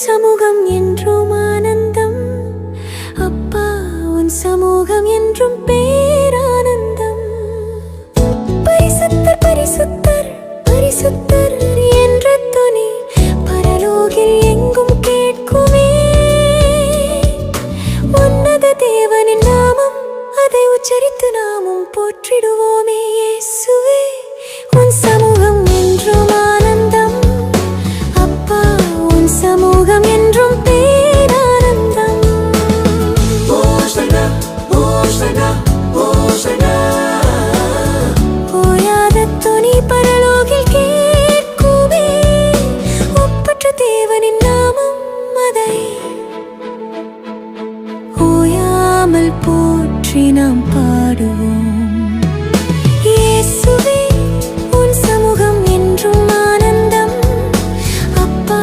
சமூகம் என்றும் ஆனந்தம், அப்பா உன் சமூகம் என்றும் பேரானந்தம். பரிசுத்தர் பரிசுத்தர் பரிசுத்தர் என்ற துணி பரலோகில் எங்கும் கேட்குமே. உன்னத தேவனின் நாமம், அதை உச்சரித்து நாமும் போற்றிடுவோமே. இயேசுவே உன் சமூகம் என்றும் ஆனந்தம், அப்பா உன் சமூகம் என்றும் பேரானந்தம். ஓசனா ஓசனா ஓசனா, ஓயாத துணி பரலோகில் கேட்குமே. ஒப்பற்ற தேவனின் நாமம், அதை ஓயாமல் போற்றி நாம் பாடுவோம். இயேசுவே உன் சமூகம் என்றும் ஆனந்தம், அப்பா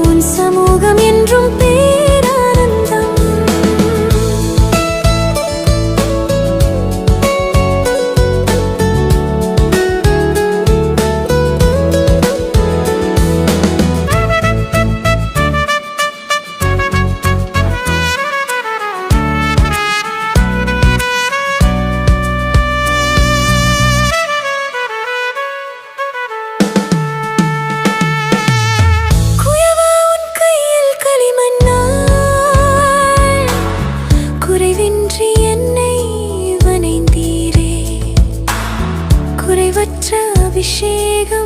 உன் சமூகம் என்றும் பேரானந்தம். குயவா உன் கையில் களிமண்ணால் குறைவின்றி என்னை வனைந்தீரே. குறைவற்ற அபிஷேகம்